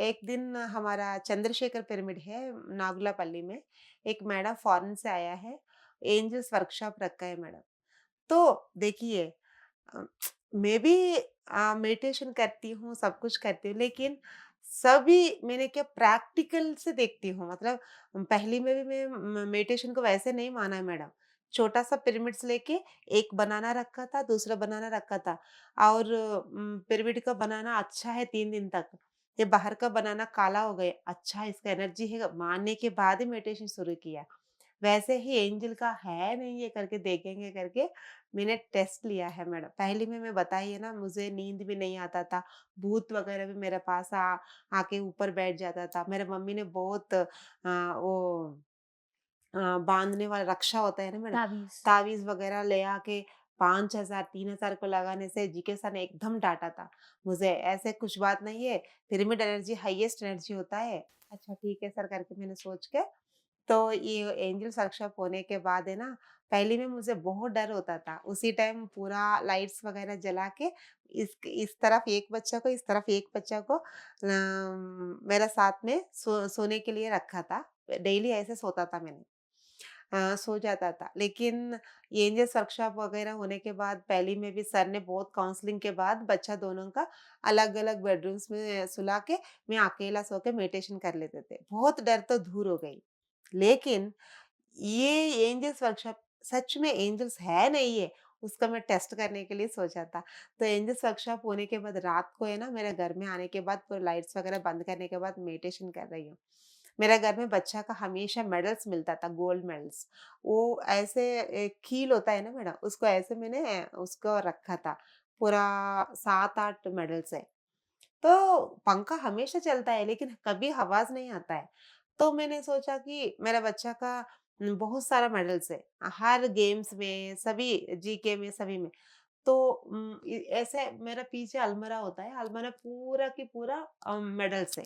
एक दिन हमारा चंद्रशेखर पिरामिड है नागुलापल्ली में, एक मैडम फॉरेन से आया है, एंजल्स वर्कशॉप रखा है मैडम। तो देखिए अ, मैं भी मेडिटेशन करती हूँ, सब कुछ करती हूँ, लेकिन सभी मैंने क्या प्रैक्टिकल से देखती हूँ। मतलब पहली में भी मैं मेडिटेशन को वैसे नहीं माना है मैडम। छोटा-सा पिरामिड्स लेके एक बनाना रखा था, दूसरा बनाना रखा था और पिरामिड का बनाना अच्छा है 3 दिन तक। ये बाहर का बनाना काला हो गया, अच्छा इसका एनर्जी है मानने के बाद ही मेडिटेशन शुरू किया। वैसे ही एंजल का है नहीं ये करके देखेंगे करके मैंने टेस्ट लिया है मैडम। पहले में मैं बताई है ना मुझे नींद भी नहीं आता था, भूत वगैरह भी मेरे पास आके ऊपर बैठ जाता था। मेरे मम्मी ने बहुत वो बाँधने वाला रक्षा होता है ना मैडम, ताबीज़। तावीज़ वगैरह ले आके 5,000 3,000 को लगाने से जीके सर ने एकदम डाँटा था मुझे, ऐसे कुछ बात नहीं है, पिरामिड एनर्जी हाईएस्ट एनर्जी होता है। अच्छा ठीक है सर करके मैंने सोच के तो ये एंजल्स वर्कशॉप होने के बाद है ना, पहले में मुझे बहुत डर होता था। उसी टाइम पूरा लाइट्स वगैरह जला के इस तरफ एक बच्चा को, इस तरफ एक बच्चा को मेरा साथ में सोने के लिए रखा था। डेली ऐसे सोता था मैंने। सो जाता था। लेकिन ये एंजल्स वर्कशॉप वगैरह होने के बाद पहली में भी सर ने बहुत काउंसलिंग के बाद बच्चा दोनों का अलग-अलग बेडरूम्स में सुला के मैं अकेला सो के मेडिटेशन कर लेते थे। बहुत डर तो दूर हो गई। लेकिन ये एंजल्स वर्कशॉप सच में एंजल्स है नहीं है, उसका मैं टेस्ट करने के लिए सोचा था। तो एंजल्स वर्कशॉप होने के बाद रात को है ना मेरे घर में आने के बाद पूरे लाइट्स वगैरह बंद करने के बाद मेडिटेशन कर रही हूँ। मेरे घर में बच्चा का हमेशा मेडल्स मिलता था, गोल्ड मेडल्स। वो ऐसे कील होता है ना मैडम, उसको ऐसे मैंने उसको रखा था। पूरा 7-8 मेडल्स है। तो पंखा हमेशा चलता है लेकिन कभी आवाज़ नहीं आता है। तो मैंने सोचा कि मेरा बच्चा का बहुत सारा मेडल्स है। हर गेम्स में, सभी जीके में, सभी में। तो ऐसे मेरा पीछे अलमीरा होता है, अलमीरा पूरा की पूरा मेडल्स है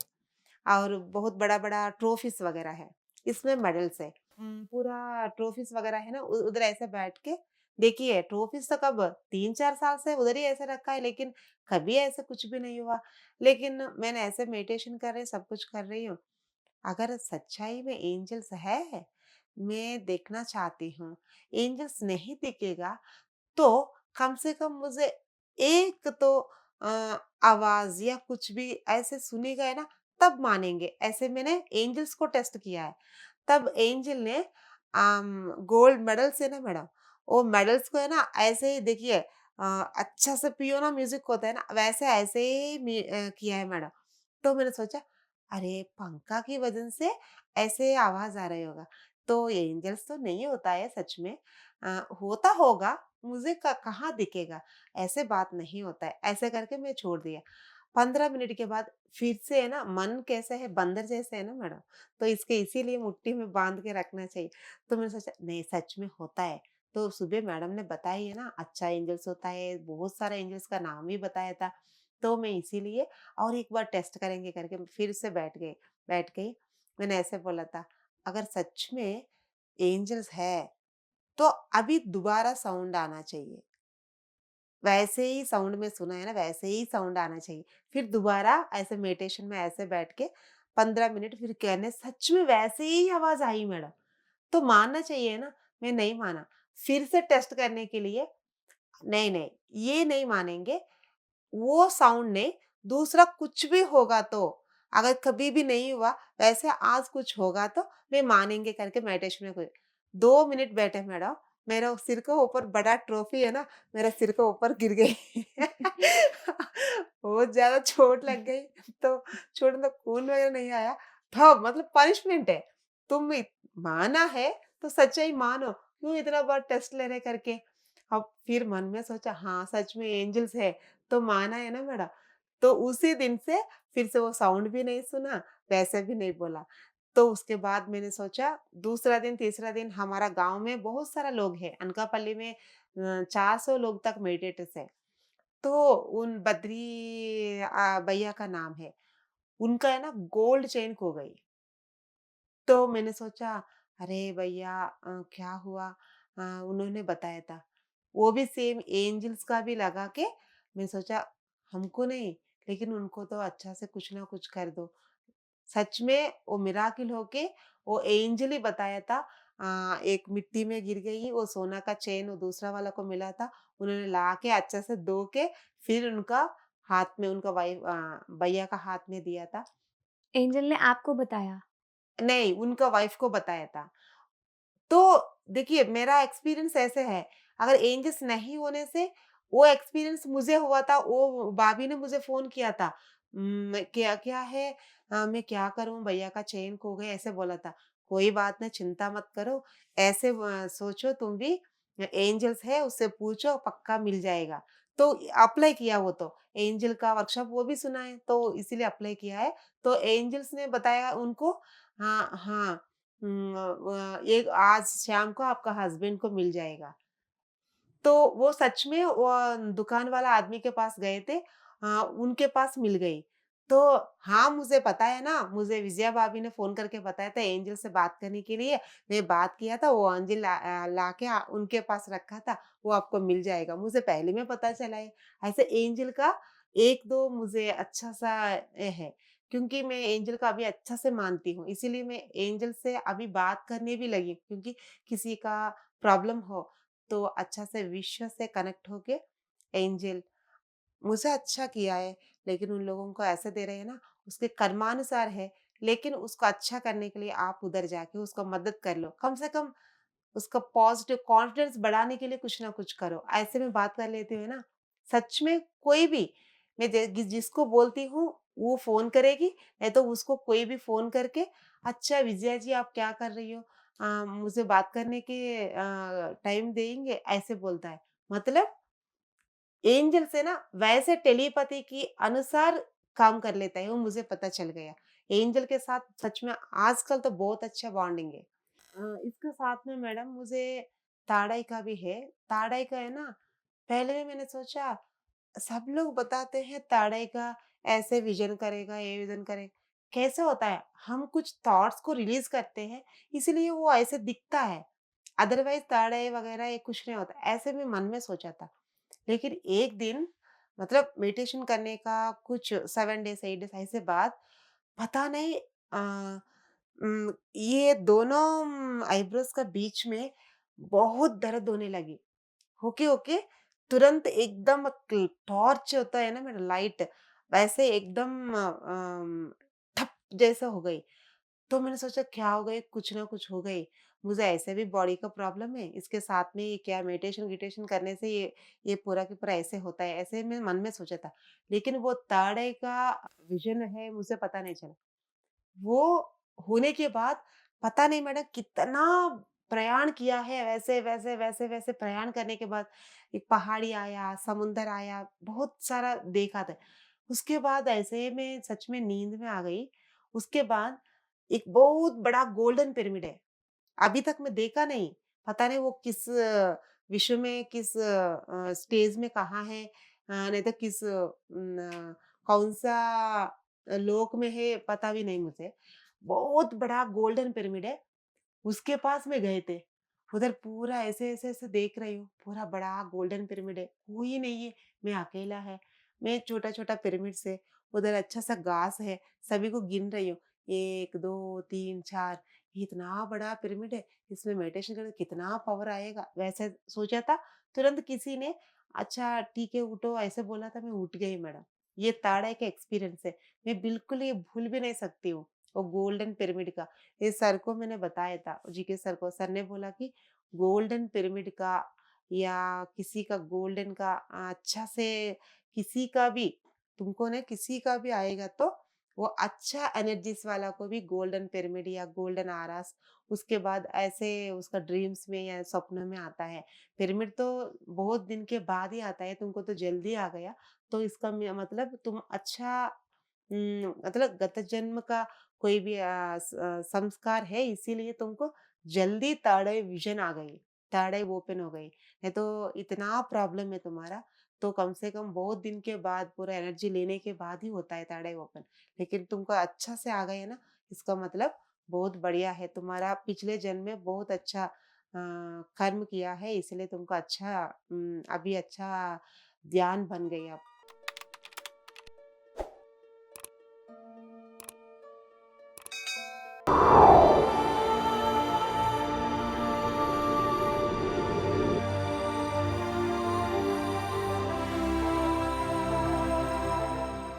और बहुत बड़ा-बड़ा ट्रॉफीज़ वगैरह है। इसमें मेडल्स है। पूरा ट्रॉफीज़ वगैरह है ना उधर ऐसे बैठ के देखिए ट्रॉफीज़ तो कब 3-4 साल से उधर ही ऐसे रखा है लेकिन कभी ऐसा कुछ भी नहीं हुआ। लेकिन मैंने ऐसे मेडिटेशन कर रही सब कुछ कर रही हूँ। अगर सच्चाई में एंजल्स है, मैं देखना चाहती हूँ। एंजल्स नहीं दिखेगा तो कम से कम मुझे एक तो आवाज़ या कुछ भी ऐसे सुनी गए ना तब मानेंगे। ऐसे मैंने एंजल्स को टेस्ट किया है। तब एंजल ने गोल्ड मेडल्स है ना मैडम, वो मेडल्स को है ना ऐसे ही देखिए अच्छा से पियो ना म्यूज़िक होता है ना वैसे ऐसे ही किया है मैडम। तो मैंने सोचा अरे पंखा की वजह से ऐसे आवाज़ आ रही होगा। तो एंजल्स तो नहीं होता है सच में। होता होगा मुझे कहाँ दिखेगा, ऐसे बात नहीं होता है। ऐसे करके मैं छोड़ दिया। 15 मिनट के बाद फिर से है ना मन कैसे है बंदर जैसे है ना मैडम, तो इसके इसीलिए मुट्ठी में बाँध के रखना चाहिए। तो मैंने सोचा नहीं सच में होता है। तो सुबह मैडम ने बताई है ना अच्छा एंजल्स होता है, बहुत सारे एंजल्स का नाम भी बताया था। तो मैं इसीलिए और एक बार टेस्ट करेंगे करके फिर से बैठ गई। मैंने ऐसे बोला था, अगर सच में एंजल्स है, तो अभी दोबारा साउंड आना चाहिए। वैसे ही साउंड में सुना है ना, वैसे ही साउंड आना चाहिए। फिर दोबारा ऐसे मेडिटेशन में ऐसे बैठ के 15 मिनट फिर कहने सच में वैसे ही आवाज़ आई मैडम। तो मानना चाहिए ना, मैं नहीं माना। फिर से टेस्ट करने के लिए नहीं, ये नहीं मानेंगे, वो साउंड नहीं, दूसरा कुछ भी होगा तो, अगर कभी भी नहीं हुआ, वैसे आज कुछ होगा तो वे मानेंगे करके मेडिटेशन में कोई 2 मिनट बैठे मैडम, मेरा सिर के ऊपर बड़ा ट्रॉफी है ना, मेरे सिर के ऊपर गिर गई। बहुत ज़्यादा चोट लग गई, तो चोट में खून वगैरह नहीं आया, था मतलब पनिशमेंट है। तुम माना है, तो सच्चाई मानो, क्यों इतना बार टेस्ट ले रहे करके। अब फिर मन में सोचा हाँ, सच में एंजल्स है, तो माना है ना मेरा। तो उसी दिन से फिर से वो साउंड भी नहीं सुना, वैसे भी नहीं बोला। तो उसके बाद मैंने सोचा दूसरा दिन, तीसरा दिन हमारा गाँव में बहुत सारा लोग हैं, अनकापल्ली में 400 लोग तक मेडिटेटर्स हैं। तो उन बद्री भैया का नाम है, उनका है ना गोल्ड चेन खो गई। तो मैंने सोचा अरे भैया क्या हुआ? उन्होंने बताया था। वो भी सेम एंजल्स का भी लगा के मैंने सोचा हमको नहीं लेकिन उनको तो अच्छा से कुछ ना कुछ कर दो। सच में वो मिराकिल होके वो एंजल ही बताया था। एक मिट्टी में गिर गई, वो सोना का चेन वो दूसरा वाला को मिला था। उन्होंने लाके अच्छे से धो के फिर उनका हाथ में उनका भैया का हाथ में दिया था। एंजल ने आपको बताया? नहीं, उनका वाइफ को बताया था। तो देखिए मेरा एक्सपीरियंस ऐसे है, अगर एंजल्स नहीं होने से वो एक्सपीरियंस मुझे हुआ था, वो भाभी ने मुझे फ़ोन किया था। क्या क्या है मैं क्या करूँ भैया का चेन खो गया ऐसे बोला था। कोई बात नहीं चिंता मत करो, ऐसे सोचो तुम भी एंजल्स है उससे पूछो पक्का मिल जाएगा। तो अप्लाई किया वो तो, एंजल का वर्कशॉप वो भी सुना है, तो इसीलिए अप्लाई किया है। तो एंजल्स ने बताया उनको हाँ, हाँ। एक आज शाम को आपका हस्बैंड को मिल जाएगा। तो वो सच में वो दुकान वाला आदमी के पास गए थे। उनके पास मिल गई। तो हाँ, मुझे पता है ना, मुझे विजया भाभी ने फ़ोन करके बताया था एंजल से बात करने के लिए। मैं बात किया था, वो एंजल लाके उनके पास रखा था, वो आपको मिल जाएगा। मुझे पहले में पता चला है। ऐसे एंजल का 1-2 मुझे अच्छा-सा है, क्योंकि मैं एंजल को अभी अच्छा से मानती हूँ, इसीलिए मैं एंजल से अभी बात करने भी लगी, क्योंकि किसी का प्रॉब्लम हो तो अच्छा से विश्व से कनेक्ट होके एंजल मुझे अच्छा किया है, लेकिन उन लोगों को ऐसे दे रहे हैं ना, उसके कर्मानुसार है, लेकिन उसको अच्छा करने के लिए आप उधर जाके उसको मदद कर लो। कम से कम उसका पॉज़िटिव कॉन्फिडेंस बढ़ाने के लिए कुछ ना कुछ करो। ऐसे में बात कर लेती हूँ ना, सच में कोई भी मैं जिसको बोलती हूँ, वो फ़ोन करेगी, नहीं तो उसको कोई भी फ़ोन करके, "अच्छा विजया जी आप क्या कर रही हो? मुझे बात करने के टाइम देंगे?" ऐसे बोलता है। मतलब एंजल से ना वैसे टेलीपैथी की अनुसार काम कर लेता है, वो मुझे पता चल गया। एंजल के साथ सच में आजकल तो बहुत अच्छा बॉन्डिंग है। इसके साथ में मैडम मुझे ताड़ाई का भी है। ताड़ाई का है ना, पहले मैंने सोचा सब लोग बताते हैं ताड़ाई का ऐसे विज़न करेगा, ये विज़न करे कैसे होता है? हम कुछ थॉट्स को रिलीज़ करते हैं, इसीलिए वो ऐसे दिखता है। अदरवाइज़ ताड़ाई वगैरह ये कुछ नहीं होता। ऐसे मैं मन में सोचा था। लेकिन एक दिन मतलब मेडिटेशन करने का कुछ 7 डेज़ 8 डेज़ ऐसे बाद पता नहीं ये दोनों आईब्रोज़ का बीच में बहुत दर्द होने लगी। होके तुरंत एकदम टॉर्च होता है ना मेरा लाइट, वैसे एकदम ठप जैसा हो गई। तो मैंने सोचा क्या हो गई? कुछ ना कुछ हो गई। मुझे ऐसे भी बॉडी का प्रॉब्लम है, इसके साथ में ये क्या मेडिटेशन-गिटेशन करने से ये पूरा का पूरा ऐसे होता है, ऐसे मैं मन में सोचा था। लेकिन वो ताड़े का विज़न है मुझे पता नहीं चला। वो होने के बाद पता नहीं मैंने कितना प्रयाण किया है वैसे प्रयाण करने के बाद एक पहाड़ी आया, समुंदर आया, बहुत सारा देखा था। उसके बाद ऐसे में सच में नींद में आ गई। उसके बाद एक बहुत बड़ा गोल्डन पिरामिड है। अभी तक मैं देखा नहीं। पता नहीं वो किस विश्व में किस स्टेज में कहाँ है नहीं तो किस कौन-सा लोक में है पता भी नहीं मुझे। बहुत बड़ा गोल्डन पिरामिड है, उसके पास में गए थे। उधर पूरा ऐसे देख रही हूँ, पूरा बड़ा गोल्डन पिरामिड है, कोई नहीं है, मैं अकेला है। मैं छोटा-छोटा पिरामिड से, उधर अच्छा-सा घास है, सभी को गिन रही हूँ। 1, 2, 3, 4 इतना बड़ा पिरामिड है, इसमें मेडिटेशन करके कितना पावर आएगा, वैसे सोचा था। तुरंत किसी ने अच्छा ठीक है उठो ऐसे बोला था, मैं उठ गई मैडम। ये ताड़ा का एक्सपीरियंस है, मैं बिल्कुल ये भूल भी नहीं सकती हूँ, वो गोल्डन पिरामिड का। ये सर को मैंने बताया था, जीके सर को, सर ने बोला कि गोल्डन पिरामिड का या किसी का गोल्डन का अच्छा से किसी का भी तुमको ना किसी का भी आएगा तो वो अच्छा एनर्जीज वाला को भी गोल्डन पिरामिड या गोल्डन आरास उसके बाद ऐसे उसका ड्रीम्स में या सपनों में आता है। पिरामिड तो बहुत दिन के बाद ही आता है, तुमको तो जल्दी आ गया, तो इसका मतलब तुम अच्छा मतलब गत जन्म का कोई भी संस्कार है इसीलिए तुमको जल्दी थर्ड विजन आ गई, थर्ड आई ओपन हो गई। नहीं तो इतना प्रॉब्लम है तुम्हारा, तो कम से कम बहुत दिन के बाद पूरा एनर्जी लेने के बाद ही होता है थर्ड आई ओपन। लेकिन तुमको अच्छा से आ गए ना, इसका मतलब बहुत बढ़िया है। तुम्हारा पिछले जन्म में बहुत अच्छा कर्म किया है, इसलिए तुमको अच्छा अभी अच्छा ध्यान बन गई अब।